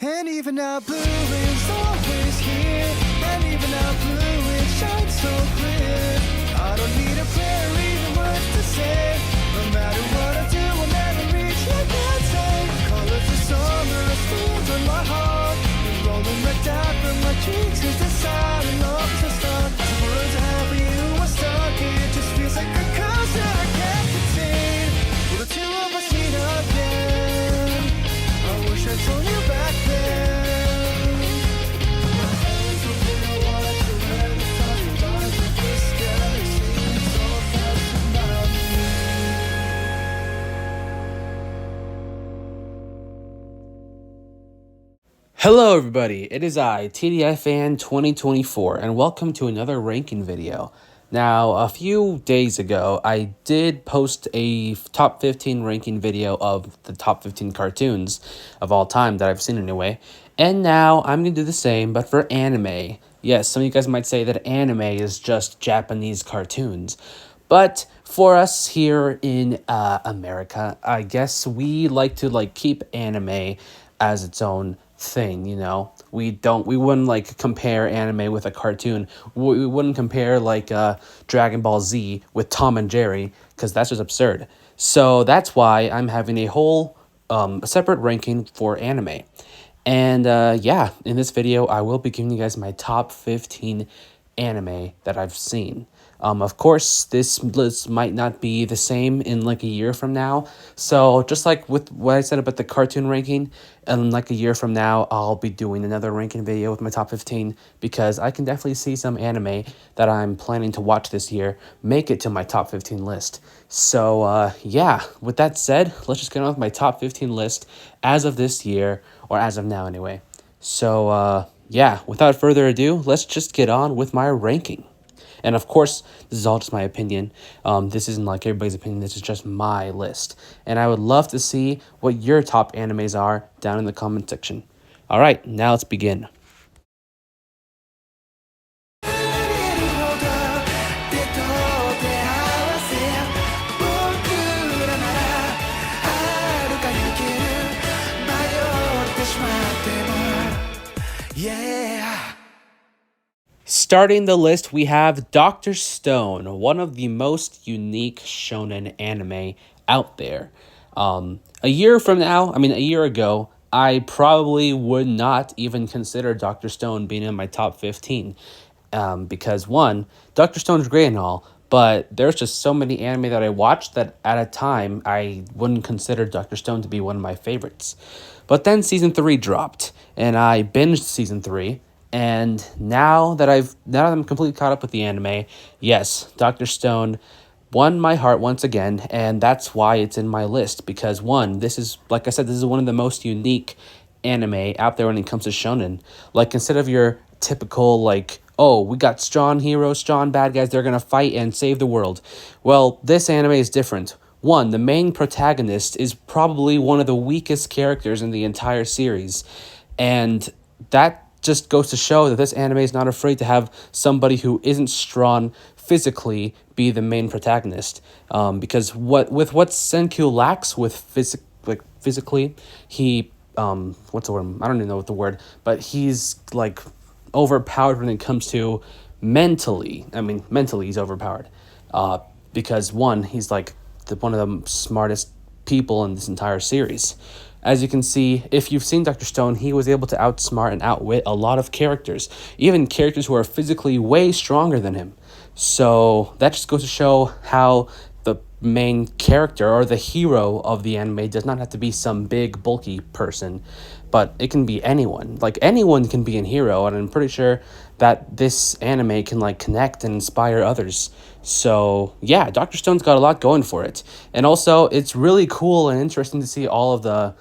And even now blue is always here. And even now blue it shines so clear. I don't need a prayer or even words to say. No matter what I do, I'll never reach your say. Colors of summer are still in my heart. And rolling red down from my cheeks is the sign of love to start. Tomorrow's happy you are stuck. It just feels like a curse that I can't contain. Will the two of us meet again? I wish I told you back then. My hands will feel what to wear. The time you rise with this galaxy so fast about me. Hello everybody, it is I, TDFan 2024, and welcome to another ranking video. Now, a few days ago, I did post a top 15 ranking video of the top 15 cartoons of all time that I've seen anyway, and now I'm going to do the same, but for anime. Yes, some of you guys might say that anime is just Japanese cartoons, but for us here in America, I guess we like to keep anime as its own thing, you know. We wouldn't compare anime with a cartoon. We wouldn't compare Dragon Ball Z with Tom and Jerry, because that's just absurd. So that's why I'm having a whole separate ranking for anime. And yeah, in this video I will be giving you guys my top 15 anime that I've seen. Of course, this list might not be the same in a year from now. So just like with what I said about the cartoon ranking, and a year from now, I'll be doing another ranking video with my top 15 because I can definitely see some anime that I'm planning to watch this year make it to my top 15 list. So yeah, with that said, let's just get on with my top 15 list as of this year, or as of now anyway. So yeah, without further ado, let's just get on with my ranking. And of course, this is all just my opinion. This isn't like everybody's opinion. This is just my list. And I would love to see what your top animes are down in the comment section. All right, now let's begin. Starting the list, we have Dr. Stone, one of the most unique shonen anime out there. A year ago, I probably would not even consider Dr. Stone being in my top 15. Because one, Dr. Stone's great and all, but there's just so many anime that I watched that at a time I wouldn't consider Dr. Stone to be one of my favorites. But then season 3 dropped, and I binged season 3. And now that I'm completely caught up with the anime, yes, Dr. Stone won my heart once again, and that's why it's in my list. Because one, this is, like I said, this is one of the most unique anime out there when it comes to shonen. Instead of your typical, oh, we got strong heroes, strong bad guys, they're gonna fight and save the world. Well, this anime is different. One, the main protagonist is probably one of the weakest characters in the entire series, and that just goes to show that this anime is not afraid to have somebody who isn't strong physically be the main protagonist. Because what Senku lacks with physically, he what's the word? I don't even know what the word, but he's overpowered when it comes to mentally. I mean, mentally he's overpowered. Because one, he's one of the smartest people in this entire series. As you can see, if you've seen Dr. Stone, he was able to outsmart and outwit a lot of characters, even characters who are physically way stronger than him. So that just goes to show how the main character or the hero of the anime does not have to be some big, bulky person, but it can be anyone. Anyone can be a hero, and I'm pretty sure that this anime can connect and inspire others. So yeah, Dr. Stone's got a lot going for it. And also, it's really cool and interesting to see all of the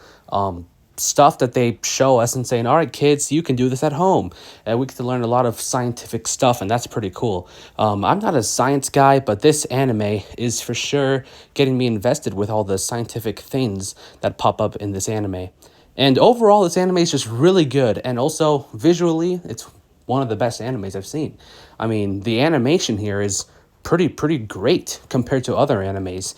stuff that they show us and saying, all right, kids, you can do this at home. And we get to learn a lot of scientific stuff, and that's pretty cool. I'm not a science guy, but this anime is for sure getting me invested with all the scientific things that pop up in this anime. And overall, this anime is just really good. And also, visually, it's one of the best animes I've seen. I mean, the animation here is pretty great compared to other animes.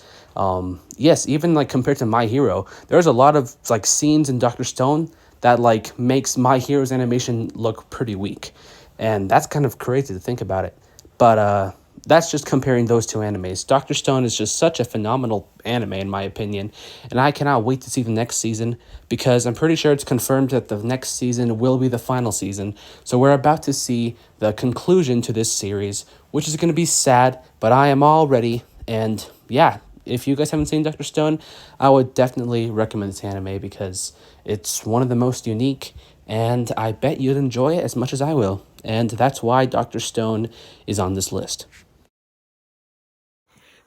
Yes, even compared to My Hero, there's a lot of scenes in Dr. Stone that like makes My Hero's animation look pretty weak. And that's kind of crazy to think about it. But that's just comparing those two animes. Dr. Stone is just such a phenomenal anime, in my opinion, and I cannot wait to see the next season because I'm pretty sure it's confirmed that the next season will be the final season. So we're about to see the conclusion to this series, which is going to be sad, but I am all ready. And yeah, if you guys haven't seen Dr. Stone, I would definitely recommend this anime because it's one of the most unique, and I bet you'd enjoy it as much as I will. And that's why Dr. Stone is on this list.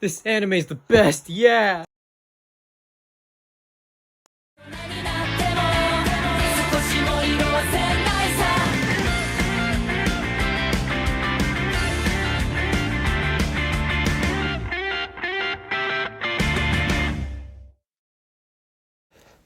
This anime is the best, yeah!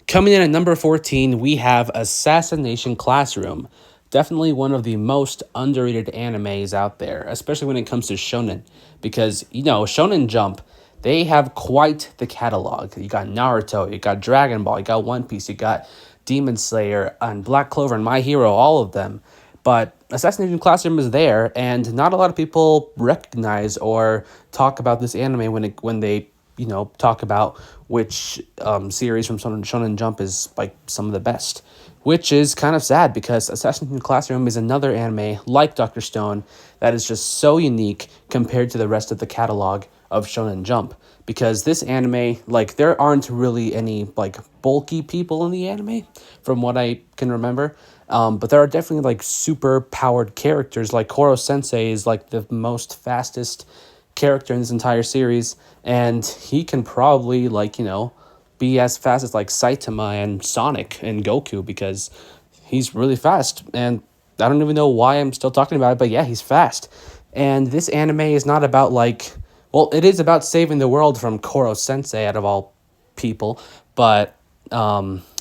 Coming in at number 14, we have Assassination Classroom. Definitely one of the most underrated animes out there, especially when it comes to shonen. Because, Shonen Jump, they have quite the catalog. You got Naruto, you got Dragon Ball, you got One Piece, you got Demon Slayer, and Black Clover, and My Hero, all of them. But Assassination Classroom is there, and not a lot of people recognize or talk about this anime when they talk about which series from Shonen Jump is like some of the best, which is kind of sad because Assassination Classroom is another anime like Dr. Stone that is just so unique compared to the rest of the catalog of Shonen Jump. Because this anime, like, there aren't really any like bulky people in the anime, from what I can remember. But there are definitely like super powered characters. Like Koro Sensei is like the most fastest character in this entire series, and he can probably be as fast as like Saitama and Sonic and Goku because he's really fast. And I don't even know why I'm still talking about it, but yeah, he's fast. And this anime is not about it is about saving the world from Koro Sensei out of all people, but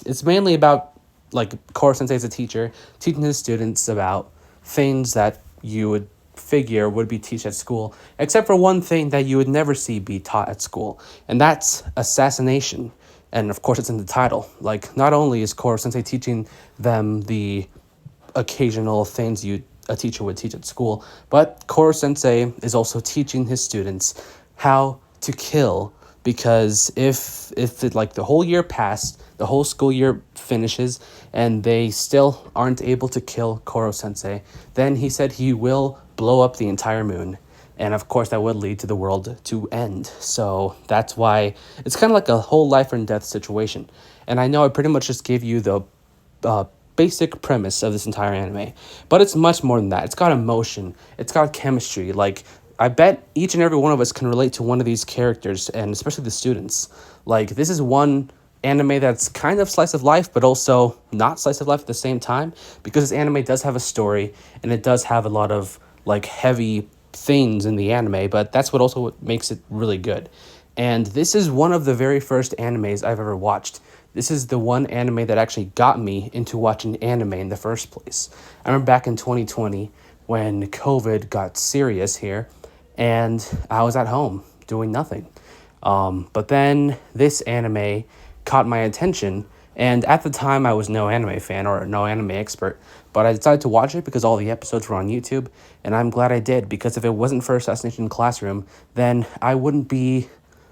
it's mainly about like Koro Sensei is a teacher teaching his students about things that you would figure would be taught at school, except for one thing that you would never see be taught at school, and that's assassination. And of course, it's in the title. Like, not only is Koro Sensei teaching them the occasional things a teacher would teach at school, but Koro Sensei is also teaching his students how to kill. Because if the whole year passed, the whole school year finishes, and they still aren't able to kill Koro Sensei, then he said he will blow up the entire moon. And of course, that would lead to the world to end. So that's why it's kind of like a whole life and death situation. And I know I pretty much just gave you the basic premise of this entire anime, but it's much more than that. It's got emotion, it's got chemistry. Like, I bet each and every one of us can relate to one of these characters, and especially the students. Like, this is one anime that's kind of slice of life, but also not slice of life at the same time, because this anime does have a story, and it does have a lot of like heavy things in the anime, but that's what makes it really good. And this is one of the very first animes I've ever watched. This is the one anime that actually got me into watching anime in the first place. I remember back in 2020 when COVID got serious here, and I was at home doing nothing. But then this anime caught my attention, and at the time I was no anime fan or no anime expert, but I decided to watch it because all the episodes were on YouTube, and I'm glad I did, because if it wasn't for Assassination Classroom, then I wouldn't be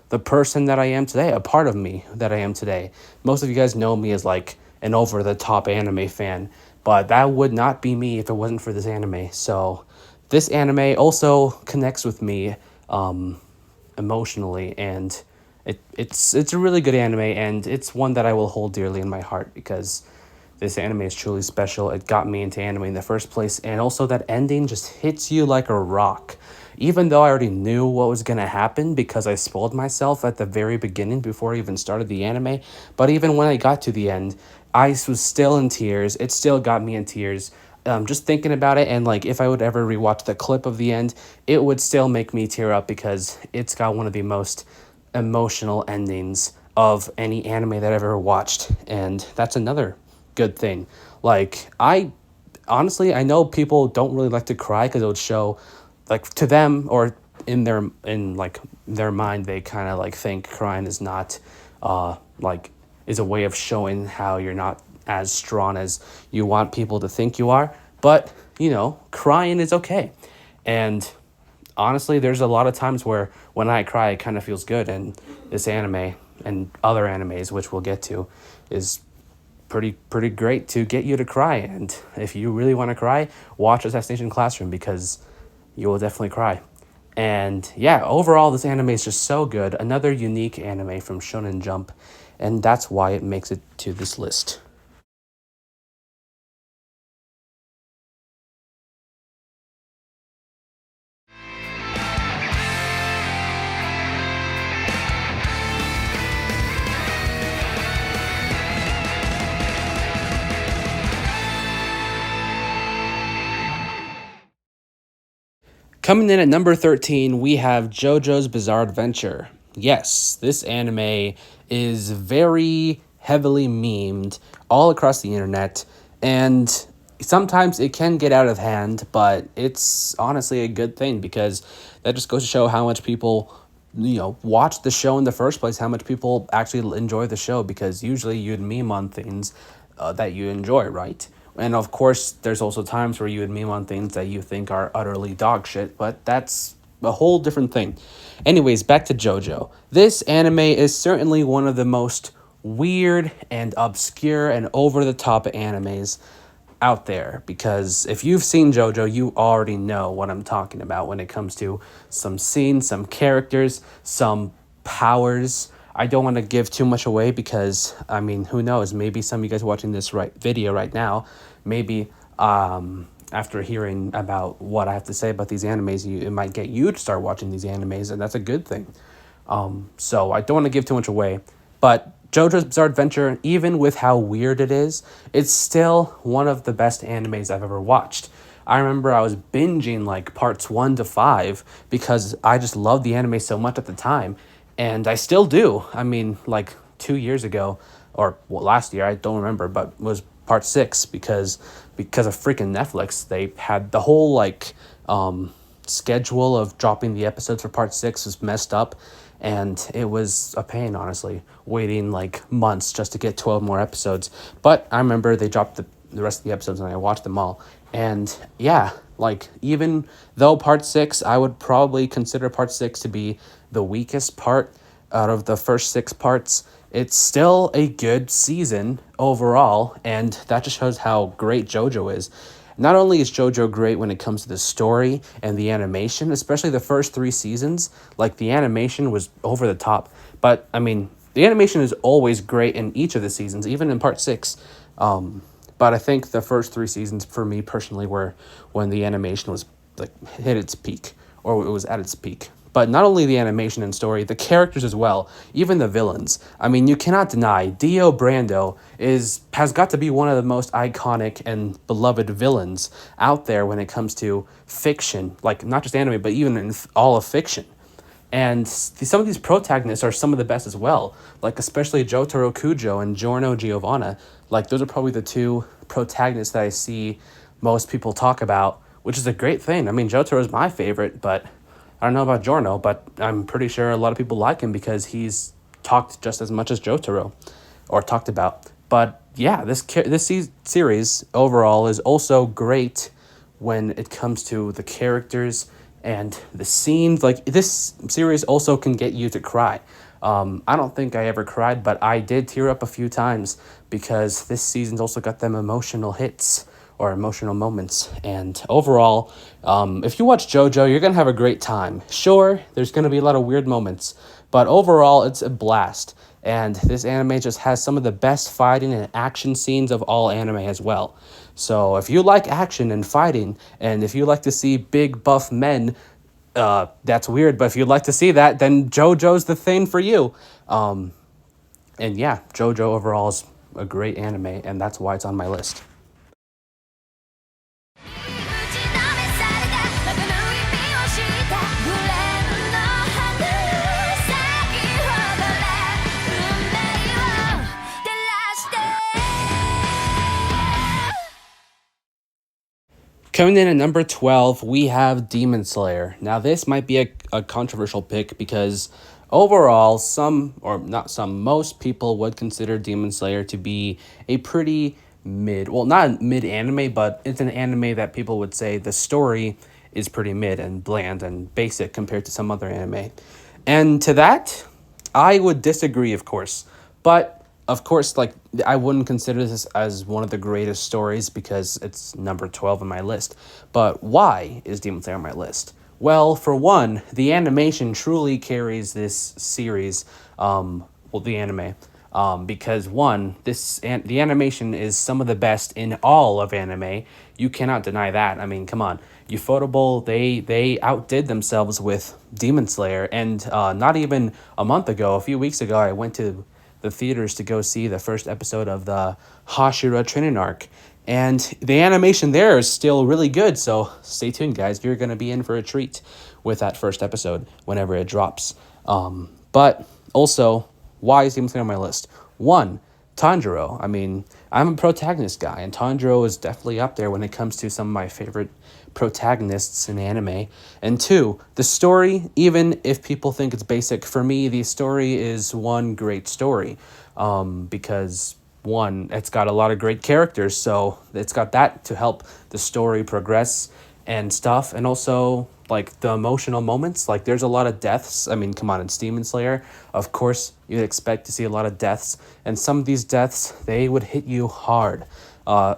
the person that I am today, a part of me that I am today. Most of you guys know me as like an over-the-top anime fan, but that would not be me if it wasn't for this anime. So this anime also connects with me emotionally, and it's a really good anime, and it's one that I will hold dearly in my heart because this anime is truly special. It got me into anime in the first place, and also that ending just hits you like a rock. Even though I already knew what was going to happen because I spoiled myself at the very beginning before I even started the anime, but even when I got to the end, I was still in tears. It still got me in tears. Just thinking about it, and like if I would ever rewatch the clip of the end, it would still make me tear up because it's got one of the most emotional endings of any anime that I've ever watched, and that's another good thing. Like, I know people don't really like to cry because it would show, like, to them, or in their mind, they kind of like think crying is not is a way of showing how you're not as strong as you want people to think you are, but crying is okay. And honestly, there's a lot of times where when I cry, it kind of feels good. And this anime and other animes, which we'll get to, is pretty great to get you to cry. And if you really want to cry, watch Assassination Classroom because you will definitely cry. And yeah, overall, this anime is just so good. Another unique anime from Shonen Jump, and that's why it makes it to this list. Coming in at number 13, we have JoJo's Bizarre Adventure. Yes, this anime is very heavily memed all across the internet, and sometimes it can get out of hand, but it's honestly a good thing because that just goes to show how much people watch the show in the first place, how much people actually enjoy the show, because usually you'd meme on things that you enjoy, right? And of course, there's also times where you would meme on things that you think are utterly dog shit, but that's a whole different thing. Anyways, back to JoJo. This anime is certainly one of the most weird and obscure and over the top animes out there, because if you've seen JoJo, you already know what I'm talking about when it comes to some scenes, some characters, some powers. I don't want to give too much away because I mean, who knows? Maybe some of you guys watching this video right now, maybe after hearing about what I have to say about these animes, it might get you to start watching these animes, and that's a good thing. So I don't want to give too much away, but JoJo's Bizarre Adventure, even with how weird it is, it's still one of the best animes I've ever watched. I remember I was binging like parts 1 to 5 because I just loved the anime so much at the time, and I still do. I mean, like 2 years ago, or last year, I don't remember, but was part 6 because of freaking Netflix. They had the whole schedule of dropping the episodes for part 6 was messed up, and it was a pain, honestly, waiting like months just to get 12 more episodes. But I remember they dropped the rest of the episodes and I watched them all. And yeah, like even though part 6, I would probably consider part 6 to be the weakest part out of the first 6 parts, it's still a good season overall, and that just shows how great JoJo is. Not only is JoJo great when it comes to the story and the animation, especially the first 3 seasons, like the animation was over the top. But I mean, the animation is always great in each of the seasons, even in part 6. But I think the first 3 seasons for me personally were when the animation was like hit its peak, or it was at its peak. But not only the animation and story, the characters as well, even the villains. I mean, you cannot deny Dio Brando has got to be one of the most iconic and beloved villains out there when it comes to fiction, like not just anime, but even in all of fiction. And some of these protagonists are some of the best as well, like especially Jotaro Kujo and Giorno Giovanna. Like those are probably the 2 protagonists that I see most people talk about, which is a great thing. I mean, Jotaro is my favorite, but I don't know about Giorno, but I'm pretty sure a lot of people like him because he's talked just as much as Jotaro, or talked about. But yeah, this series overall is also great when it comes to the characters and the scenes. Like this series also can get you to cry. I don't think I ever cried, but I did tear up a few times because this season's also got them emotional hits or emotional moments. And overall, if you watch JoJo, you're going to have a great time. Sure, there's going to be a lot of weird moments, but overall, it's a blast. And this anime just has some of the best fighting and action scenes of all anime as well. So if you like action and fighting, and if you like to see big buff men, that's weird, but if you'd like to see that, then JoJo's the thing for you. And yeah, JoJo overall is a great anime, and that's why it's on my list. Coming in at number 12, we have Demon Slayer. Now, this might be a controversial pick because Overall, some, or not some, most people would consider Demon Slayer to be a pretty mid, well, not mid anime, but it's an anime that people would say the story is pretty mid and bland and basic compared to some other anime. And to that, I would disagree, of course. But of course, like, I wouldn't consider this as one of the greatest stories because it's number 12 on my list. But why is Demon Slayer on my list? Well, for one, the animation truly carries this series, the anime. Because one, the animation is some of the best in all of anime. You cannot deny that. I mean, come on, Ufotable, they outdid themselves with Demon Slayer, and not even a month ago, a few weeks ago, I went to the theaters to go see the first episode of the Hashira training arc, and the animation there is still really good. So stay tuned, guys. You're gonna be in for a treat with that first episode whenever it drops. But also, why is Demon Slayer on my list? One, Tanjiro. I mean, I'm a protagonist guy, and Tanjiro is definitely up there when it comes to some of my favorite protagonists in anime. And two, the story, even if people think it's basic, for me, the story is one great story. Because one, it's got a lot of great characters, so it's got that to help the story progress and stuff. And also, like, the emotional moments, like, there's a lot of deaths. I mean, come on, it's Demon Slayer, of course you'd expect to see a lot of deaths, and some of these deaths, they would hit you hard.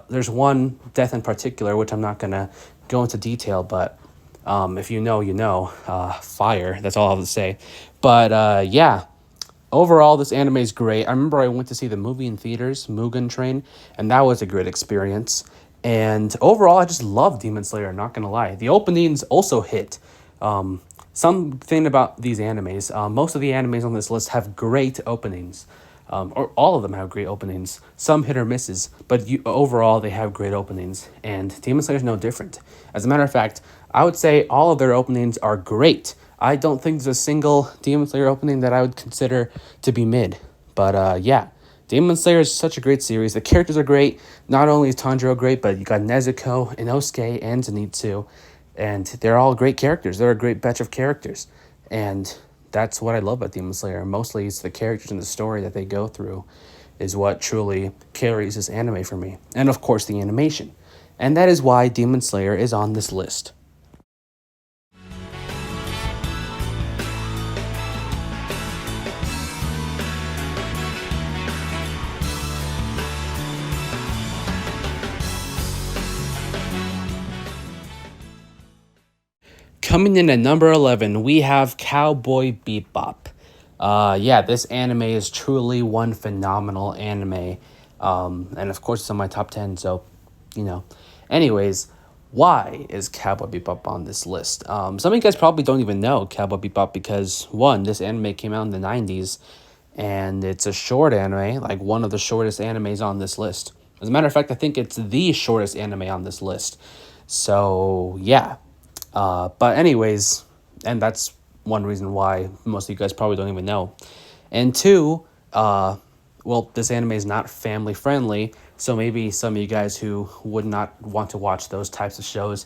There's one death in particular, which I'm not gonna go into detail, but if you know, you know. Fire, that's all I'll have to say. But yeah, overall, this anime is great. I remember I went to see the movie in theaters, Mugen Train, and that was a great experience. And overall, I just love Demon Slayer, not gonna lie. The openings also hit. Something about these animes, most of the animes on this list have great openings. Or all of them have great openings. Some hit or misses, but overall, they have great openings. And Demon Slayer is no different. As a matter of fact, I would say all of their openings are great. I don't think there's a single Demon Slayer opening that I would consider to be mid. But yeah, Demon Slayer is such a great series. The characters are great. Not only is Tanjiro great, but you got Nezuko, Inosuke, and Zenitsu. And they're all great characters. They're a great batch of characters. And that's what I love about Demon Slayer. Mostly it's the characters and the story that they go through is what truly carries this anime for me. And of course, the animation. And that is why Demon Slayer is on this list. Coming in at number 11, we have Cowboy Bebop. Yeah, this anime is truly one phenomenal anime. And of course, it's on my top 10, so, you know. Anyways, why is Cowboy Bebop on this list? Some of you guys probably don't even know Cowboy Bebop because, one, this anime came out in the 90s, and it's a short anime, like one of the shortest animes on this list. As a matter of fact, I think it's the shortest anime on this list. So, yeah. But anyways, and that's one reason why most of you guys probably don't even know. And two, well, this anime is not family friendly, so maybe some of you guys who would not want to watch those types of shows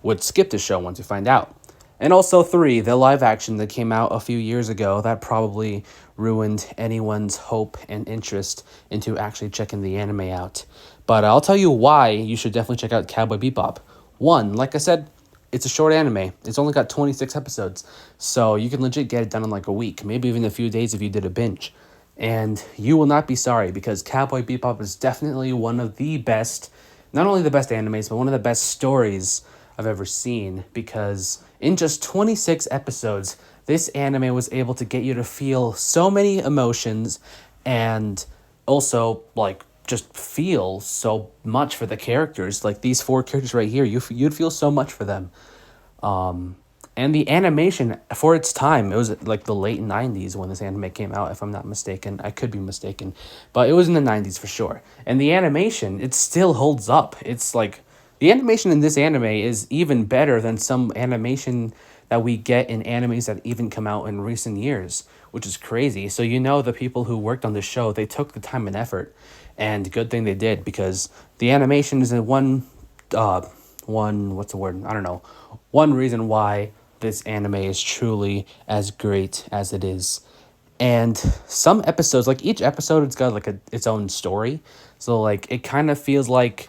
would skip the show once you find out. And also three, the live action that came out a few years ago, that probably ruined anyone's hope and interest into actually checking the anime out. But I'll tell you why you should definitely check out Cowboy Bebop. One, like I said, it's a short anime. It's only got 26 episodes, so you can legit get it done in like a week, maybe even a few days if you did a binge. And you will not be sorry because Cowboy Bebop is definitely one of the best, not only the best animes, but one of the best stories I've ever seen, because in just 26 episodes, this anime was able to get you to feel so many emotions and also, like, just feel so much for the characters. Like, these four characters right here, you'd feel so much for them. And the animation, for its time, it was like the late 90s when this anime came out, if I'm not mistaken. I could be mistaken, but it was in the 90s for sure. And the animation, it still holds up. It's like, the animation in this anime is even better than some animation that we get in animes that even come out in recent years, which is crazy. So you know the people who worked on this show, they took the time and effort, and good thing they did, because the animation is one what's the word? I don't know. One reason why this anime is truly as great as it is. And some episodes, like each episode, it's got like its own story. So like it kind of feels like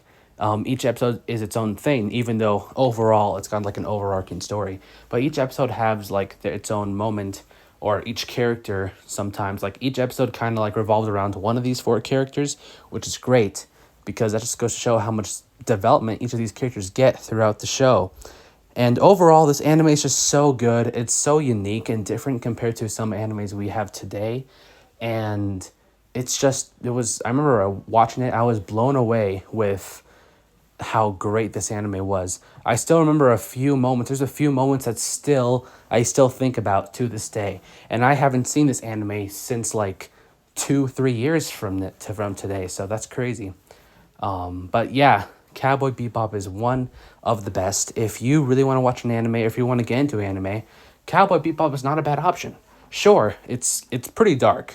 each episode is its own thing, even though overall it's got like an overarching story. But each episode has like its own moment, or each character sometimes. Like each episode kind of like revolves around one of these four characters, which is great because that just goes to show how much development each of these characters get throughout the show. And overall, this anime is just so good. It's so unique and different compared to some animes we have today. And I remember watching it, I was blown away with how great this anime was. I still remember there's a few moments I still think about to this day. And I haven't seen this anime since like 2-3 years from today, so that's crazy. But yeah, Cowboy Bebop is one of the best. If you really want to watch an anime, or if you want to get into anime, Cowboy Bebop is not a bad option. Sure, it's pretty dark,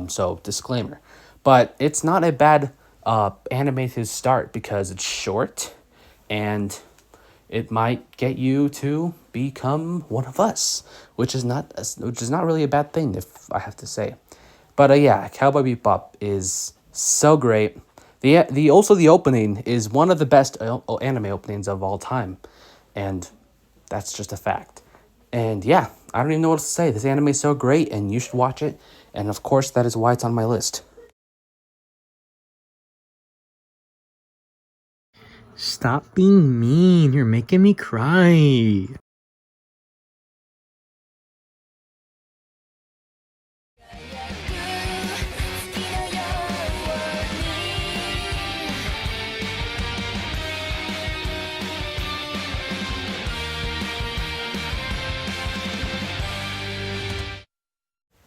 so disclaimer. But it's not a bad anime to start because it's short and it might get you to become one of us, which is not really a bad thing, if I have to say. But yeah, Cowboy Bebop is so great. The opening is one of the best anime openings of all time, and that's just a fact. And yeah, I don't even know what to say. This anime is so great, and you should watch it. And of course, that is why it's on my list. Stop being mean. You're making me cry.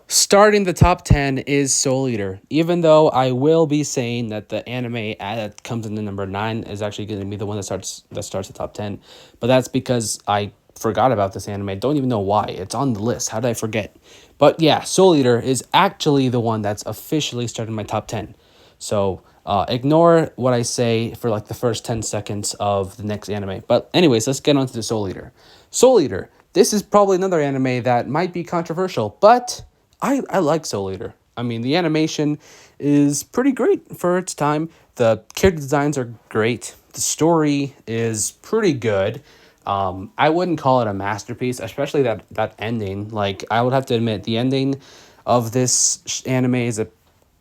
Starting the top 10 is Soul Eater, even though I will be saying that the anime that comes in the number 9 is actually going to be the one that starts the top 10. But that's because I forgot about this anime. I don't even know why. It's on the list. How did I forget? But yeah, Soul Eater is actually the one that's officially started my top 10. So ignore what I say for like the first 10 seconds of the next anime. But anyways, let's get on to the Soul Eater. Soul Eater. This is probably another anime that might be controversial, but I like Soul Eater. I mean, the animation is pretty great for its time. The character designs are great. The story is pretty good. I wouldn't call it a masterpiece, especially that ending. Like, I would have to admit, the ending of this anime is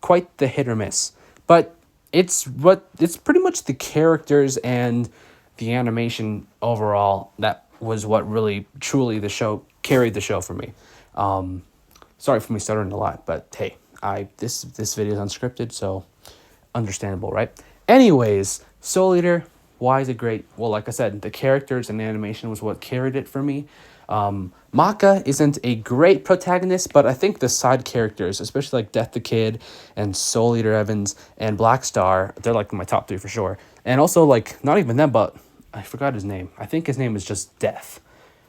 quite the hit or miss. But it's pretty much the characters and the animation overall that was what really truly carried the show for me. Sorry for me stuttering a lot, but hey, this video is unscripted, so understandable, right? Anyways, Soul Eater, why is it great? Well, like I said, the characters and the animation was what carried it for me. Maka isn't a great protagonist, but I think the side characters, especially like Death the Kid and Soul Eater Evans and Black Star, they're like my top 3 for sure. And also, like, not even them, but I forgot his name. I think his name is just Death.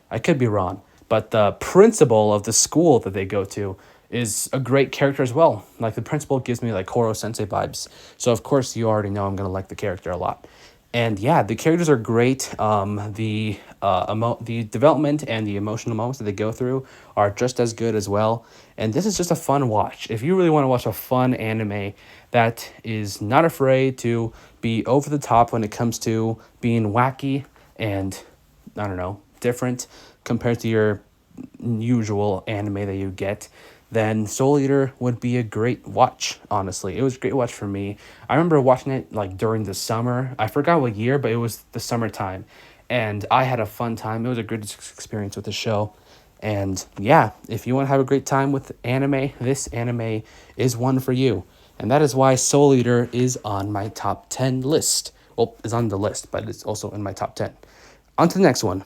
I could be wrong. But the principal of the school that they go to is a great character as well. Like, the principal gives me like Horo Sensei vibes. So of course you already know I'm gonna like the character a lot. And yeah, the characters are great. The development and the emotional moments that they go through are just as good as well. And this is just a fun watch. If you really want to watch a fun anime that is not afraid to be over the top when it comes to being wacky and, I don't know, different compared to your usual anime that you get, then Soul Eater would be a great watch, honestly. It was a great watch for me. I remember watching it like during the summer. I forgot what year, but it was the summertime. And I had a fun time. It was a good experience with the show. And yeah, if you want to have a great time with anime, this anime is one for you. And that is why Soul Eater is on my top 10 list. Well, it's on the list, but it's also in my top 10. On to the next one.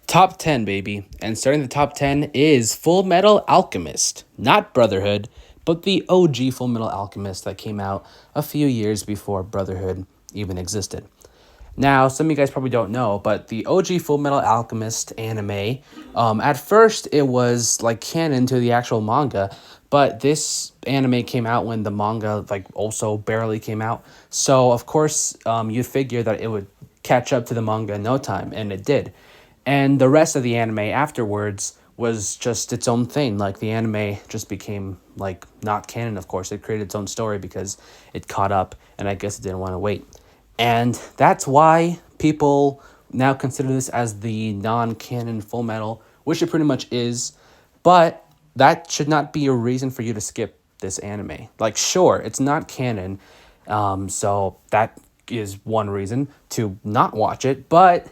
Top 10, baby. And starting the top 10 is Full Metal Alchemist. Not Brotherhood, but the OG Full Metal Alchemist that came out a few years before Brotherhood even existed. Now, some of you guys probably don't know, but the OG Full Metal Alchemist anime, at first it was like canon to the actual manga, but this anime came out when the manga like also barely came out. So of course, you figure that it would catch up to the manga in no time, and it did. And the rest of the anime afterwards was just its own thing. Like the anime just became like not canon, of course. It created its own story because it caught up, and I guess it didn't want to wait. And that's why people now consider this as the non-canon Full Metal, which it pretty much is. But that should not be a reason for you to skip this anime. Like, sure, it's not canon, so that is one reason to not watch it. But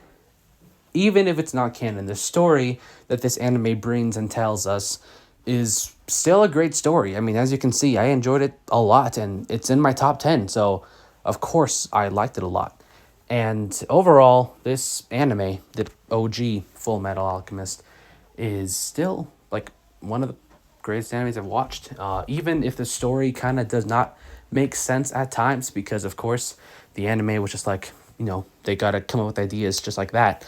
even if it's not canon, the story that this anime brings and tells us is still a great story. I mean, as you can see, I enjoyed it a lot, and it's in my top 10, so of course I liked it a lot. And overall, this anime, the OG Full Metal Alchemist, is still like one of the greatest animes I've watched. Even if the story kind of does not make sense at times, because of course the anime was just like, they gotta come up with ideas just like that,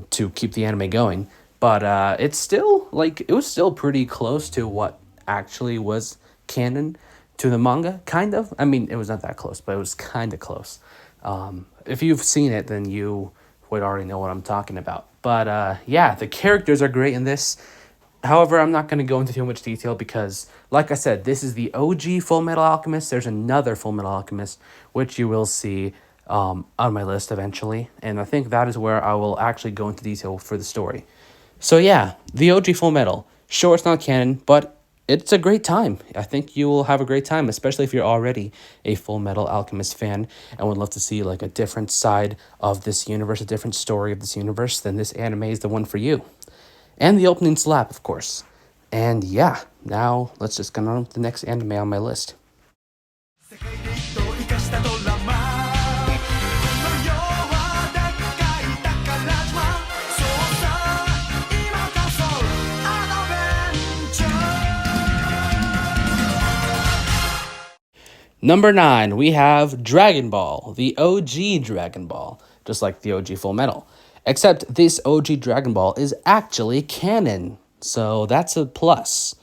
to keep the anime going. But it's still like it was still pretty close to what actually was canon to the manga, kind of. I mean, it was not that close, but it was kind of close. If you've seen it, then you would already know what I'm talking about. But yeah, the characters are great in this. However, I'm not going to go into too much detail because, like I said, this is the OG Full Metal Alchemist. There's another Full Metal Alchemist, which you will see on my list eventually. And I think that is where I will actually go into detail for the story. So yeah, the OG Full Metal. Sure, it's not canon, but it's a great time. I think you will have a great time, especially if you're already a Full Metal Alchemist fan and would love to see like a different side of this universe, a different story of this universe. Then this anime is the one for you. And the opening slap, of course. And yeah, now let's just go on with the next anime on my list. 世界で一頭生かしたドラマこの世はでっかい宝島そうさ今こそアドベンチャー Number 9, we have Dragon Ball, the OG Dragon Ball, just like the OG Full Metal. Except this OG Dragon Ball is actually canon, so that's a plus.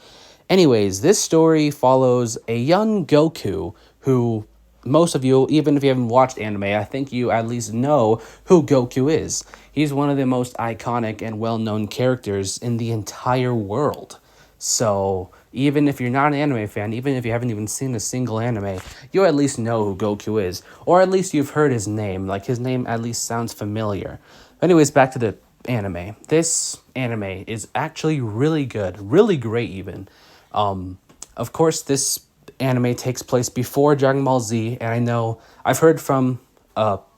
Anyways, this story follows a young Goku who, most of you, even if you haven't watched anime, I think you at least know who Goku is. He's one of the most iconic and well-known characters in the entire world. So even if you're not an anime fan, even if you haven't even seen a single anime, you at least know who Goku is. Or at least you've heard his name. Like, his name at least sounds familiar. Anyways, back to the anime. This anime is actually really good. Really great, even. Of course, this anime takes place before Dragon Ball Z, and I know I've heard from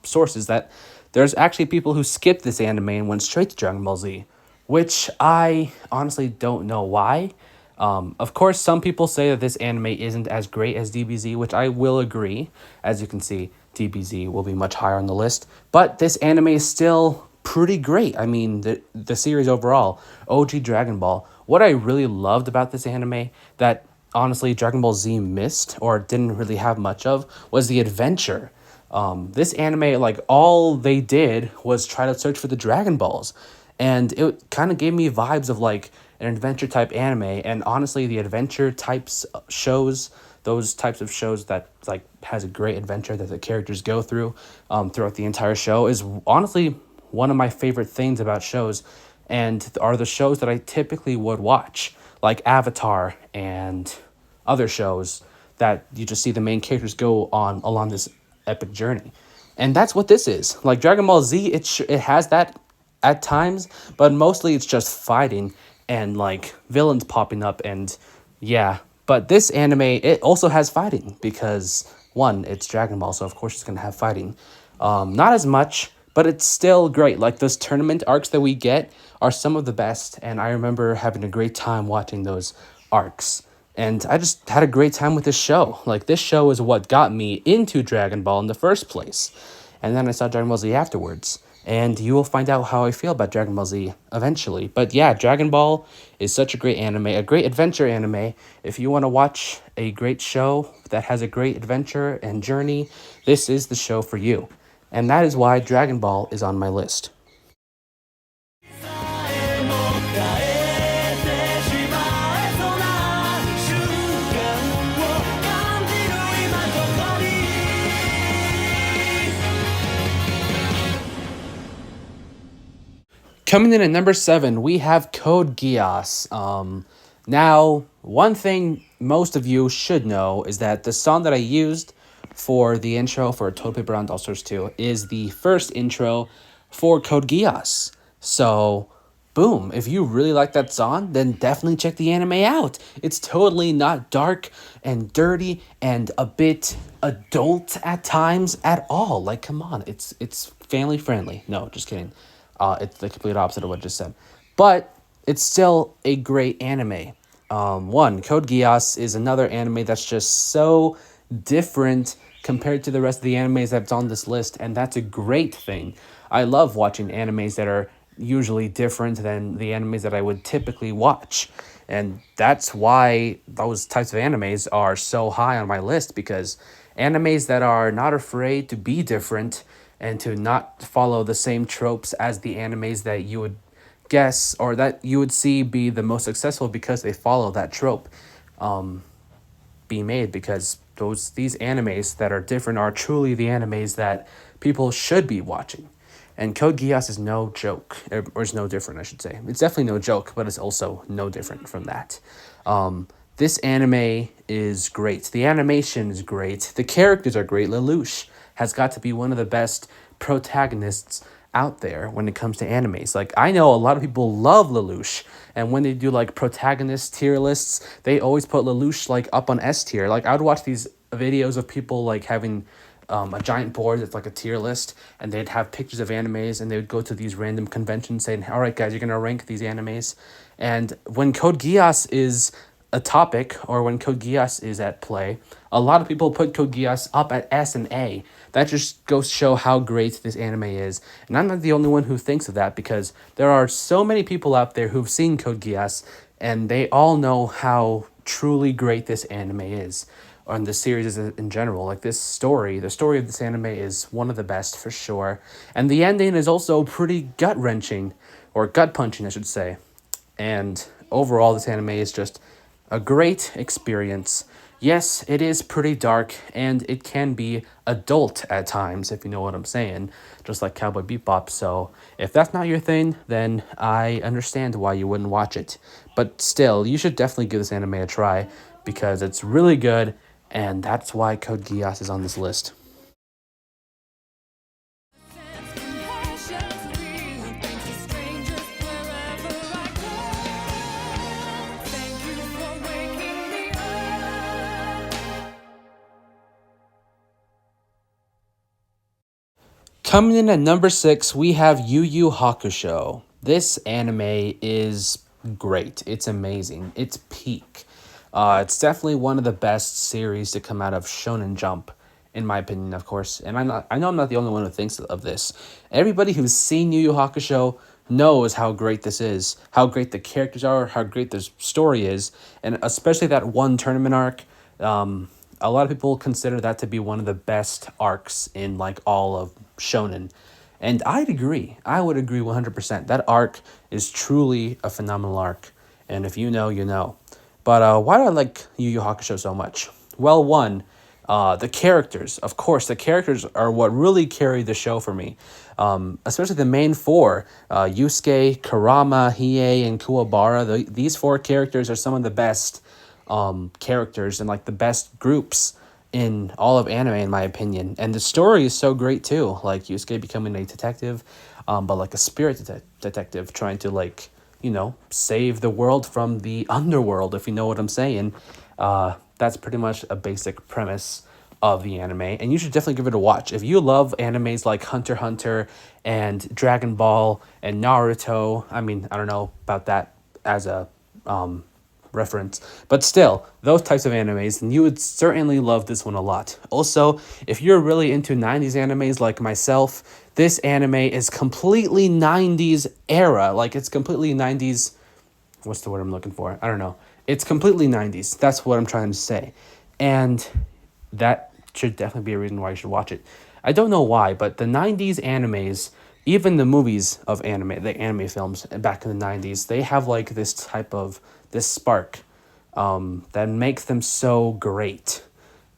sources that there's actually people who skipped this anime and went straight to Dragon Ball Z, which I honestly don't know why. Of course, some people say that this anime isn't as great as DBZ, which I will agree. As you can see, DBZ will be much higher on the list, but this anime is still pretty great. I mean, the series overall, OG Dragon Ball. What I really loved about this anime that honestly Dragon Ball Z missed or didn't really have much of was the adventure. This anime, like, all they did was try to search for the Dragon Balls, and it kind of gave me vibes of like an adventure type anime. And honestly, the adventure types shows, those types of shows that like has a great adventure that the characters go through throughout the entire show, is honestly one of my favorite things about shows, and are the shows that I typically would watch, like Avatar and other shows that you just see the main characters go on along this epic journey. And that's what this is. Like Dragon Ball Z, it has that at times, but mostly it's just fighting and like villains popping up, and yeah. But this anime, it also has fighting because one, it's Dragon Ball, so of course it's gonna have fighting. Not as much, but it's still great. Like those tournament arcs that we get are some of the best, and I remember having a great time watching those arcs. And I just had a great time with this show. Like, this show is what got me into Dragon Ball in the first place. And then I saw Dragon Ball Z afterwards. And you will find out how I feel about Dragon Ball Z eventually. But yeah, Dragon Ball is such a great anime, a great adventure anime. If you want to watch a great show that has a great adventure and journey, this is the show for you. And that is why Dragon Ball is on my list. Coming in at number 7, we have Code Geass. Now, one thing most of you should know is that the song that I used for the intro for Total Paper Round All Stars 2 is the first intro for Code Geass. So, boom, if you really like that song, then definitely check the anime out. It's totally not dark and dirty and a bit adult at times at all. Like, come on, it's family friendly. No, just kidding. It's the complete opposite of what I just said. But it's still a great anime. Code Geass is another anime that's just so different compared to the rest of the animes that's on this list, and that's a great thing. I love watching animes that are usually different than the animes that I would typically watch. And that's why those types of animes are so high on my list, because animes that are not afraid to be different and to not follow the same tropes as the animes that you would guess or that you would see be the most successful because they follow that trope be made, because these animes that are different are truly the animes that people should be watching. And Code Geass is no joke, or is no different, I should say. It's definitely no joke, but it's also no different from that. This anime is great. The animation is great. The characters are great. Lelouch has got to be one of the best protagonists out there when it comes to animes. Like, I know a lot of people love Lelouch, and when they do like protagonist tier lists, they always put Lelouch like up on S tier. Like, I would watch these videos of people like having a giant board that's like a tier list, and they'd have pictures of animes, and they would go to these random conventions saying, all right guys, you're gonna rank these animes. And when Code Geass is a topic, or when Code Geass is at play, a lot of people put Code Geass up at S and A. That just goes to show how great this anime is. And I'm not the only one who thinks of that, because there are so many people out there who've seen Code Geass, and they all know how truly great this anime is, on the series in general. Like, the story of this anime is one of the best for sure. And the ending is also pretty gut-wrenching, or gut-punching, I should say. And overall, this anime is just a great experience. Yes, it is pretty dark, and it can be adult at times, if you know what I'm saying, just like Cowboy Bebop. So if that's not your thing, then I understand why you wouldn't watch it. But still, you should definitely give this anime a try, because it's really good, and that's why Code Geass is on this list. Coming in at number 6, we have Yu Yu Hakusho. This anime is great. It's amazing. It's peak. It's definitely one of the best series to come out of Shonen Jump, in my opinion, of course. And I know I'm not the only one who thinks of this. Everybody who's seen Yu Yu Hakusho knows how great this is, how great the characters are, how great the story is, and especially that one tournament arc. A lot of people consider that to be one of the best arcs in like all of shonen, and I'd agree. I would agree 100%. That arc is truly a phenomenal arc, and if you know, you know. But why do I like Yu Yu Hakusho so much? Well, one, the characters. Of course, the characters are what really carry the show for me. Especially the main four, Yusuke, Kurama, Hiei, and Kuwabara. These four characters are some of the best characters and like the best groups in all of anime, in my opinion. And the story is so great too, like Yusuke becoming a detective, but like a spirit detective trying to, like, you know, save the world from the underworld, if you know what I'm saying. That's pretty much a basic premise of the anime, and you should definitely give it a watch. If you love animes like Hunter x Hunter and Dragon Ball and Naruto, I mean, I don't know about that as a reference, but still, those types of animes, and you would certainly love this one a lot. Also, if you're really into 90s animes like myself, this anime is completely 90s era. Like, it's completely 90s. What's the word I'm looking for? I don't know. It's completely 90s. That's what I'm trying to say. And that should definitely be a reason why you should watch it. I don't know why, but the 90s animes, even the movies of anime, the anime films back in the 90s, they have like this type of this spark that makes them so great.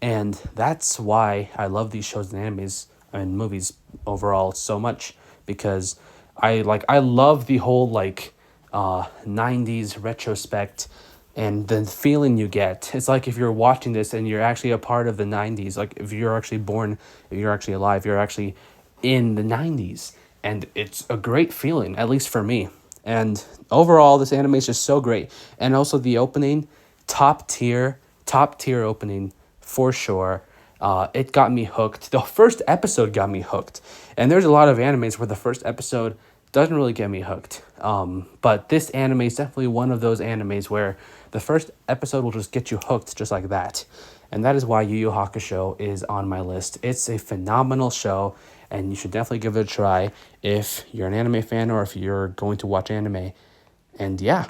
And that's why I love these shows and animes and movies overall so much, because I love the whole like 90s retrospect and the feeling you get. It's like if you're watching this and you're actually a part of the 90s, like if you're actually born, if you're actually alive, you're actually in the 90s. And it's a great feeling, at least for me. And overall, this anime is just so great. And also the opening, top tier opening for sure. It got me hooked. The first episode got me hooked. And there's a lot of animes where the first episode doesn't really get me hooked. But this anime is definitely one of those animes where the first episode will just get you hooked just like that. And that is why Yu Yu Hakusho is on my list. It's a phenomenal show, and you should definitely give it a try if you're an anime fan or if you're going to watch anime. And yeah.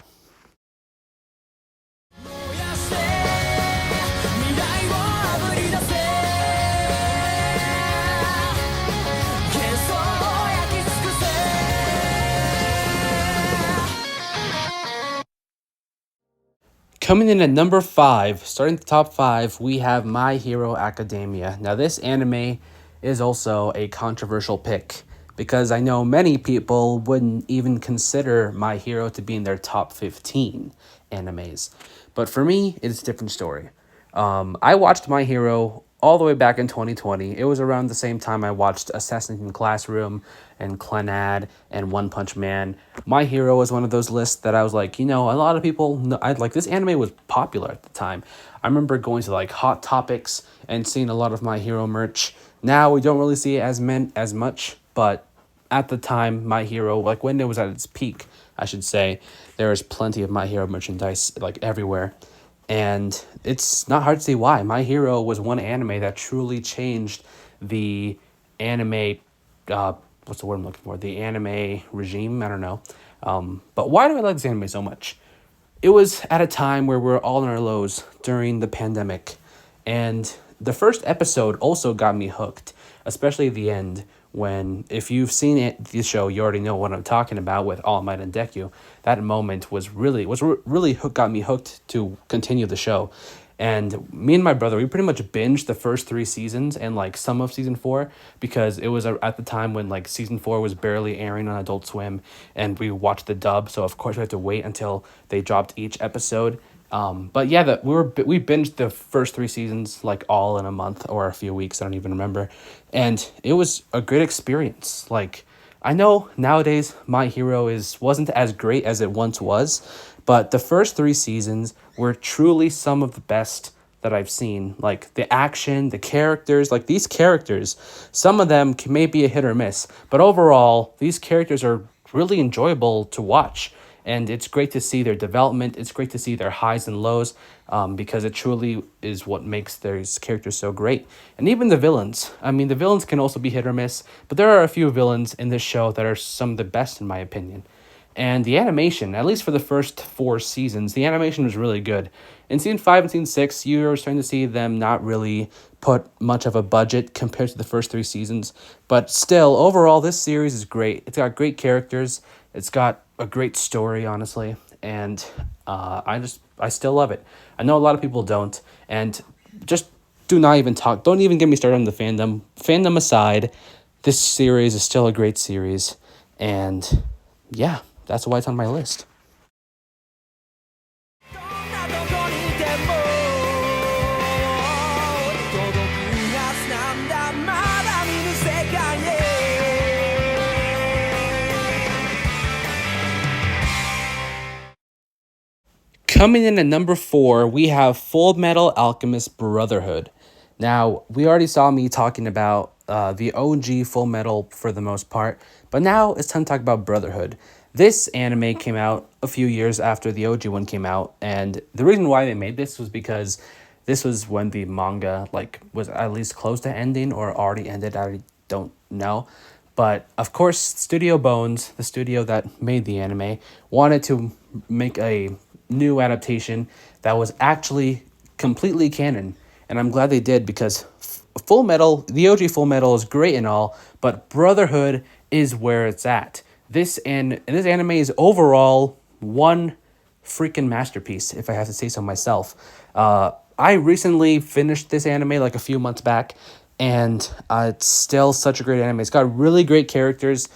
Coming in at number 5, starting the top 5, we have My Hero Academia. Now, this anime is also a controversial pick because I know many people wouldn't even consider My Hero to be in their top 15 animes. But for me, it's a different story. I watched My Hero all the way back in 2020. It was around the same time I watched Assassin's Classroom and Clannad and One Punch Man. My Hero was one of those lists that I was like, a lot of people, this anime was popular at the time. I remember going to like Hot Topics and seeing a lot of My Hero merch. Now we don't really see it as much, but at the time, My Hero, like when it was at its peak, I should say, there was plenty of My Hero merchandise like everywhere. And it's not hard to see why. My Hero was one anime that truly changed the anime, what's the word I'm looking for? The anime regime, I don't know. But why do I like this anime so much? It was at a time where we're all in our lows during the pandemic. And the first episode also got me hooked, especially the end when, if you've seen the show, you already know what I'm talking about with All Might and Deku. That moment got me hooked to continue the show. And me and my brother, we pretty much binged the first 3 seasons and like some of season 4, because it was at the time when like season 4 was barely airing on Adult Swim, and we watched the dub. So of course we had to wait until they dropped each episode. But yeah, we binged the first 3 seasons like all in a month or a few weeks. I don't even remember, and it was a great experience. Like, I know nowadays My Hero wasn't as great as it once was, but the first 3 seasons were truly some of the best that I've seen. Like the action, the characters, like these characters, some of them may be a hit or miss, but overall, these characters are really enjoyable to watch. And it's great to see their development. It's great to see their highs and lows, because it truly is what makes these characters so great. And even the villains. I mean, the villains can also be hit or miss, but there are a few villains in this show that are some of the best in my opinion. And the animation, at least for the first 4 seasons, the animation was really good. In season 5 and season 6, you're starting to see them not really put much of a budget compared to the first 3 seasons. But still, overall, this series is great. It's got great characters. It's got a great story, honestly. And I still love it. I know a lot of people don't. And just don't even get me started on the fandom. Fandom aside, this series is still a great series. And yeah, that's why it's on my list. Coming in at number 4, we have Full Metal Alchemist Brotherhood. Now, we already saw me talking about the OG Full Metal for the most part, but now it's time to talk about Brotherhood. This anime came out a few years after the OG one came out, and the reason why they made this was because this was when the manga was at least close to ending or already ended. I don't know. But of course, Studio Bones, the studio that made the anime, wanted to make a new adaptation that was actually completely canon. And I'm glad they did, because Full Metal, the OG Full Metal is great and all, but Brotherhood is where it's at. This anime is overall one freaking masterpiece, if I have to say so myself. I recently finished this anime like a few months back, and it's still such a great anime. It's got really great characters.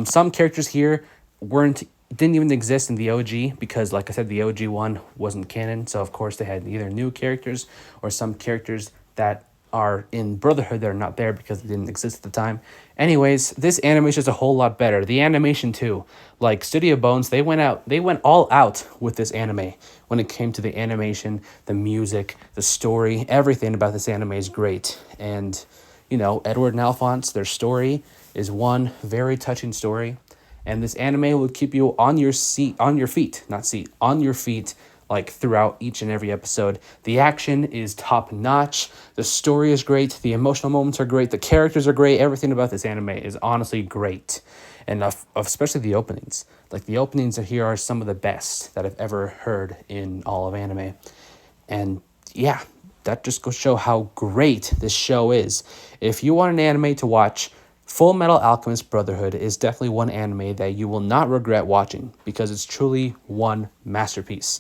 Some characters here didn't even exist in the OG because, like I said, the OG one wasn't canon. So of course they had either new characters or some characters that are in Brotherhood that are not there because they didn't exist at the time. Anyways, this anime is just a whole lot better. The animation too, like Studio Bones, they went all out with this anime when it came to the animation, the music, the story. Everything about this anime is great. And Edward and Alphonse, their story is one very touching story. And this anime will keep you on your feet, like throughout each and every episode. The action is top notch. The story is great. The emotional moments are great. The characters are great. Everything about this anime is honestly great. And especially the openings. Like the openings here are some of the best that I've ever heard in all of anime. And yeah, that just goes to show how great this show is. If you want an anime to watch, Full Metal Alchemist Brotherhood is definitely one anime that you will not regret watching because it's truly one masterpiece.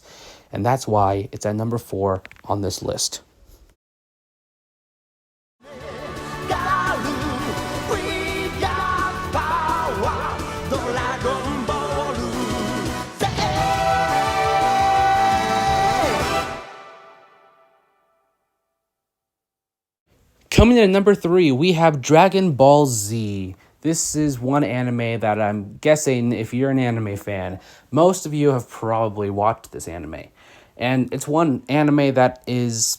And that's why it's at number 4 on this list. Coming in at number 3, we have Dragon Ball Z. This is one anime that I'm guessing if you're an anime fan, most of you have probably watched this anime. And it's one anime that is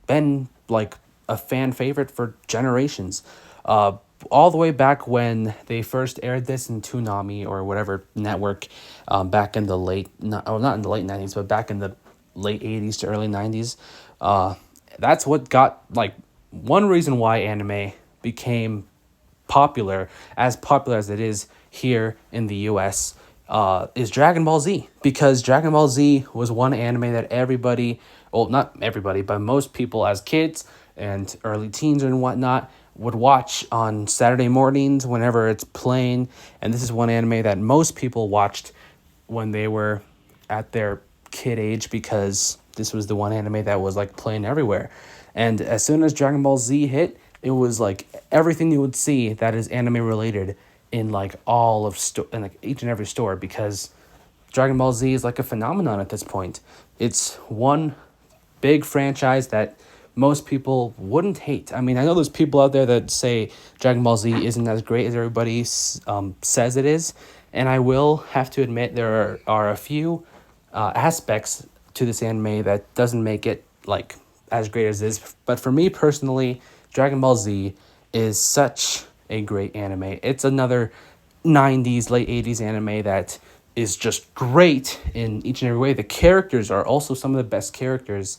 been like a fan favorite for generations. All the way back when they first aired this in Toonami or whatever network, back in the not in the late 90s, but back in the late 80s to early 90s. That's what got one reason why anime became popular as it is here in the US, is Dragon Ball Z. Because Dragon Ball Z was one anime that everybody, well, not everybody, but most people as kids and early teens and whatnot would watch on Saturday mornings whenever it's playing. And this is one anime that most people watched when they were at their kid age because this was the one anime that was playing everywhere. And as soon as Dragon Ball Z hit, it was everything you would see that is anime related in all of in each and every store, because Dragon Ball Z is a phenomenon at this point. It's one big franchise that most people wouldn't hate. I mean, I know there's people out there that say Dragon Ball Z isn't as great as everybody says it is, and I will have to admit there are a few aspects to this anime that doesn't make it as great as it is. But for me personally, Dragon Ball Z is such a great anime. It's another 90s, late 80s anime that is just great in each and every way. The characters are also some of the best characters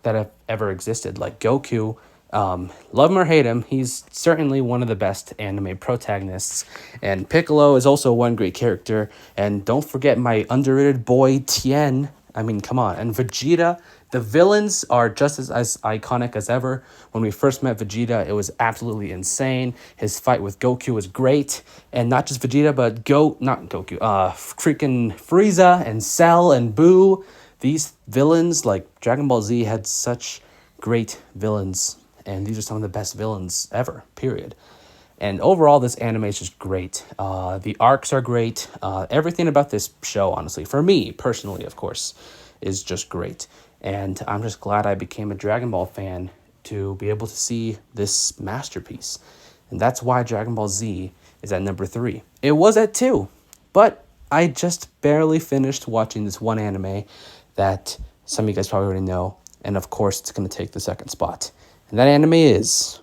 that have ever existed. Like Goku, love him or hate him, he's certainly one of the best anime protagonists. And Piccolo is also one great character. And don't forget my underrated boy Tien. I mean, come on. And Vegeta, the villains are just as iconic as ever. When we first met Vegeta, it was absolutely insane. His fight with Goku was great. And not just Vegeta, but freaking Frieza and Cell and Boo. These villains, Dragon Ball Z had such great villains. And these are some of the best villains ever, period. And overall, this anime is just great. The arcs are great. Everything about this show, honestly, for me personally, of course, is just great. And I'm just glad I became a Dragon Ball fan to be able to see this masterpiece. And that's why Dragon Ball Z is at number 3. It was at 2, but I just barely finished watching this one anime that some of you guys probably already know. And of course, it's going to take the second spot. And that anime is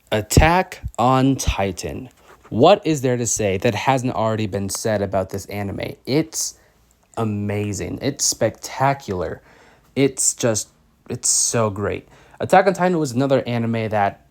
Attack on Titan. What is there to say that hasn't already been said about this anime? It's amazing. It's spectacular. It's so great. Attack on Titan was another anime that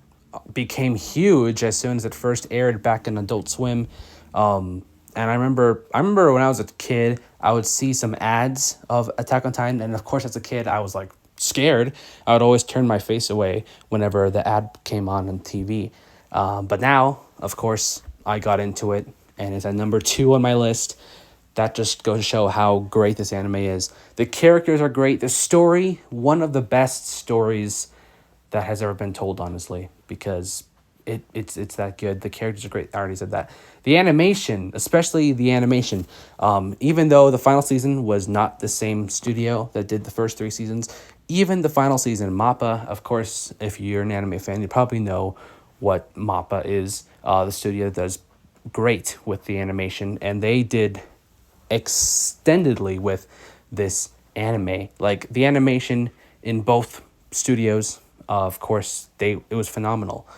became huge as soon as it first aired back in Adult Swim. And I remember when I was a kid, I would see some ads of Attack on Titan, and of course, as a kid, I was like scared. I would always turn my face away whenever the ad came on TV. But now, of course, I got into it, and it's at number 2 on my list. That just goes to show how great this anime is. The characters are great. The story, one of the best stories that has ever been told, honestly, because it's that good. The characters are great. I already said that. The animation, especially the animation, even though the final season was not the same studio that did the first 3 seasons, even the final season, Mappa, of course, if you're an anime fan, you probably know what Mappa is. The studio does great with the animation, and they did extendedly with this anime. Like the animation in both studios, of course, it was phenomenal.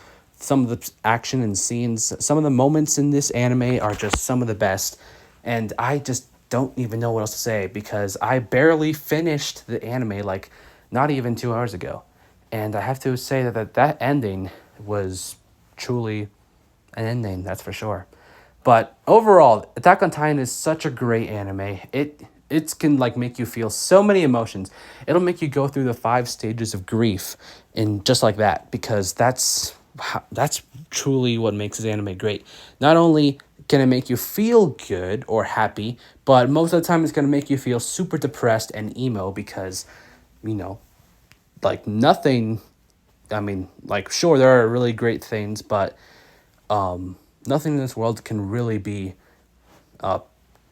Some of the action and scenes, some of the moments in this anime are just some of the best, and I just don't even know what else to say because I barely finished the anime like not even 2 hours ago, and I have to say that ending was truly an ending, that's for sure. But overall, Attack on Titan is such a great anime. It can like make you feel so many emotions. It'll make you go through the 5 stages of grief in just like that because that's truly what makes this anime great. Not only can it make you feel good or happy, but most of the time it's going to make you feel super depressed and emo because you know, like nothing, I mean, like sure there are really great things, but nothing in this world can really be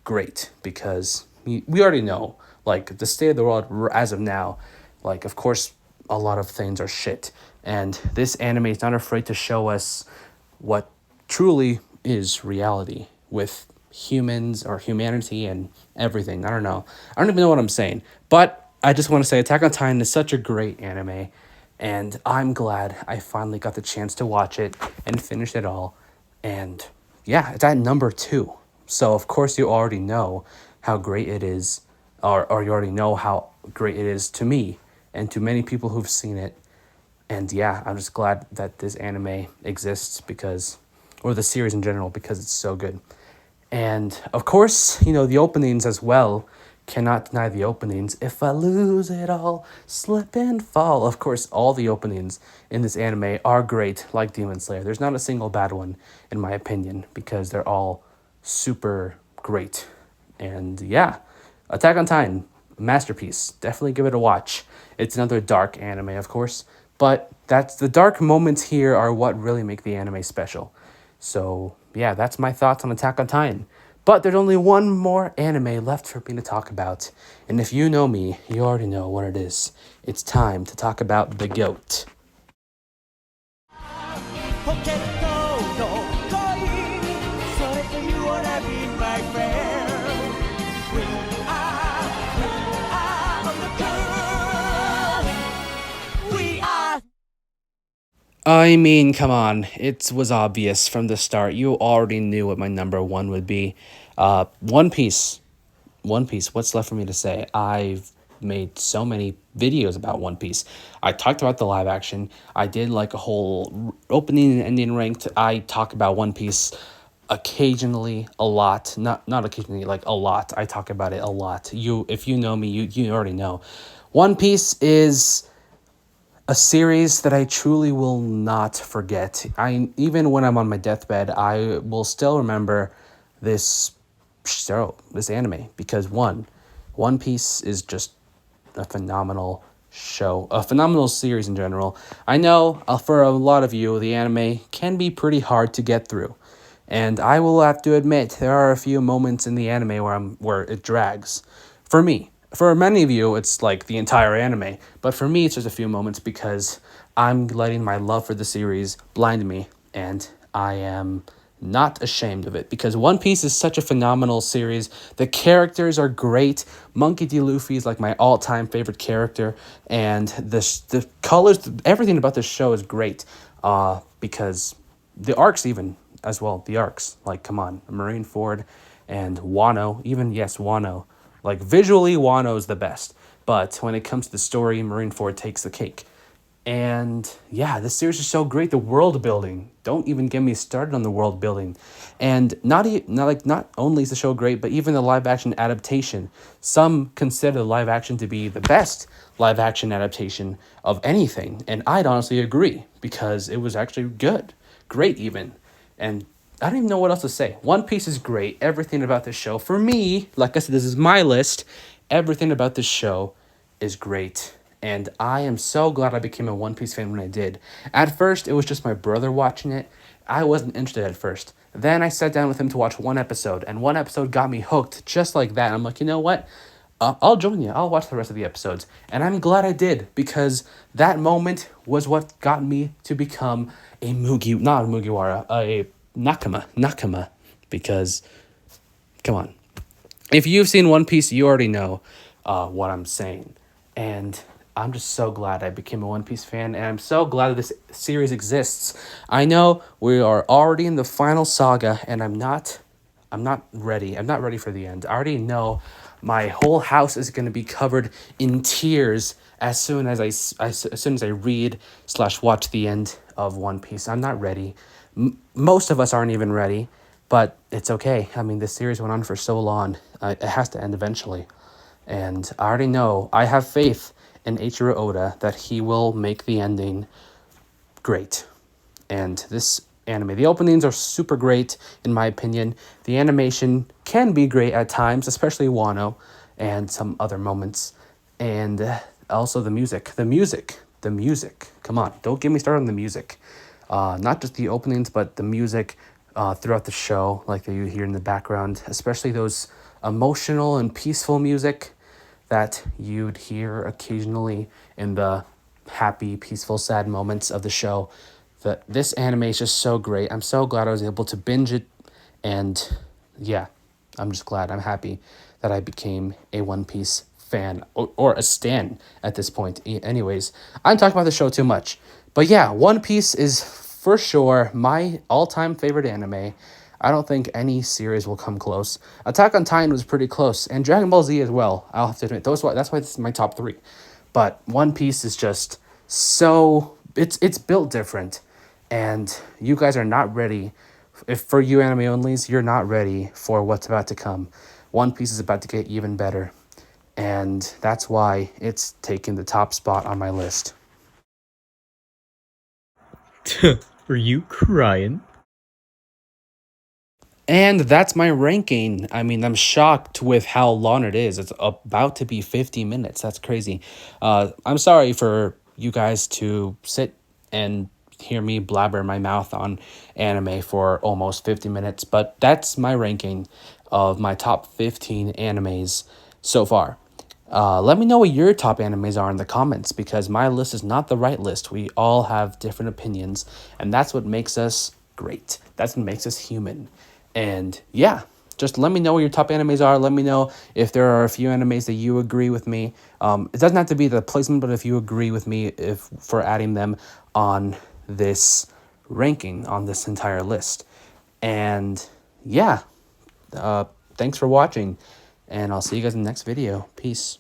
great because we already know like the state of the world as of now, like of course a lot of things are shit, and this anime is not afraid to show us what truly is reality with humans or humanity and everything. I don't even know what I'm saying, but I just want to say Attack on Titan is such a great anime, and I'm glad I finally got the chance to watch it and finish it all. And yeah, it's at number 2. So of course you already know how great it is, or you already know how great it is to me and to many people who've seen it. And yeah, I'm just glad that this anime exists or the series in general, because it's so good. And of course, the openings as well. Cannot deny the openings. If I lose it all, slip and fall. Of course, all the openings in this anime are great, like Demon Slayer. There's not a single bad one, in my opinion, because they're all super great. And yeah, Attack on Titan, masterpiece. Definitely give it a watch. It's another dark anime, of course, but the dark moments here are what really make the anime special. So yeah, that's my thoughts on Attack on Titan. But there's only one more anime left for me to talk about. And if you know me, you already know what it is. It's time to talk about the GOAT. ポケットの恋それと You wanna be my friend We are on the curve We are I mean, come on. It was obvious from the start. You already knew what my number 1 would be. One Piece. One Piece. What's left for me to say? I've made so many videos about One Piece. I talked about the live action. I did like a whole opening and ending ranked. I talk about One Piece occasionally, a lot. Not occasionally, like a lot. I talk about it a lot. If you know me, you already know. One Piece is a series that I truly will not forget. Even when I'm on my deathbed, I will still remember this this anime, because One Piece is just a phenomenal show, a phenomenal series in general. I know for a lot of you, the anime can be pretty hard to get through, and I will have to admit there are a few moments in the anime where it drags. For me, for many of you, it's like the entire anime, but for me, it's just a few moments because I'm letting my love for the series blind me, and I am not ashamed of it because One Piece is such a phenomenal series. The characters are great. Monkey D. Luffy is like my all-time favorite character, and the colors, everything about this show is great. Because the arcs even as well, the arcs, like come on, Marineford and Wano, even yes, Wano. Like visually, Wano is the best, but when it comes to the story, Marineford takes the cake. And yeah, this series is so great. The world building. Don't even get me started on the world building. And not only is the show great, but even the live action adaptation. Some consider the live action to be the best live action adaptation of anything, and I'd honestly agree because it was actually good, great even. And I don't even know what else to say. One Piece is great. Everything about this show, for me, like I said, this is my list. Everything about this show is great. And I am so glad I became a One Piece fan when I did. At first, it was just my brother watching it. I wasn't interested at first. Then I sat down with him to watch one episode, and one episode got me hooked just like that. I'm like, you know what? I'll join you. I'll watch the rest of the episodes. And I'm glad I did, because that moment was what got me to become a not a Mugiwara, a Nakama. Because, come on. If you've seen One Piece, you already know what I'm saying. And I'm just so glad I became a One Piece fan, and I'm so glad that this series exists. I know we are already in the final saga, and I'm not ready. I'm not ready for the end. I already know my whole house is going to be covered in tears as soon as I read/watch the end of One Piece. I'm not ready. Most of us aren't even ready, but it's okay. I mean, this series went on for so long. It has to end eventually. And I already know, I have faith in Eiichiro Oda that he will make the ending great. And this anime, the openings are super great, in my opinion. The animation can be great at times, especially Wano and some other moments. And also the music. The music. Come on, don't get me started on the music. Not just the openings, but the music throughout the show, like that you hear in the background, especially those emotional and peaceful music that you'd hear occasionally in the happy, peaceful, sad moments of the show. This anime is just so great. I'm so glad I was able to binge it, and yeah, I'm just glad. I'm happy that I became a One Piece fan, or a stan at this point. Anyways, I'm talking about the show too much. But yeah, One Piece is for sure my all-time favorite anime. I don't think any series will come close. Attack on Titan was pretty close, and Dragon Ball Z as well. I'll have to admit, that's why this is my top 3. But One Piece is just so it's built different, and you guys are not ready. If for you anime onlys, you're not ready for what's about to come. One Piece is about to get even better, and that's why it's taking the top spot on my list. Were you crying? And that's my ranking. I mean, I'm shocked with how long it is. It's about to be 50 minutes. That's crazy. I'm sorry for you guys to sit and hear me blabber my mouth on anime for almost 50 minutes, but that's my ranking of my top 15 animes so far. Let me know what your top animes are in the comments, because my list is not the right list. We all have different opinions, and that's what makes us great. That's what makes us human. And yeah, just let me know what your top animes are. Let me know if there are a few animes that you agree with me. It doesn't have to be the placement, but if you agree with me for adding them on this ranking, on this entire list. And yeah, thanks for watching, and I'll see you guys in the next video. Peace.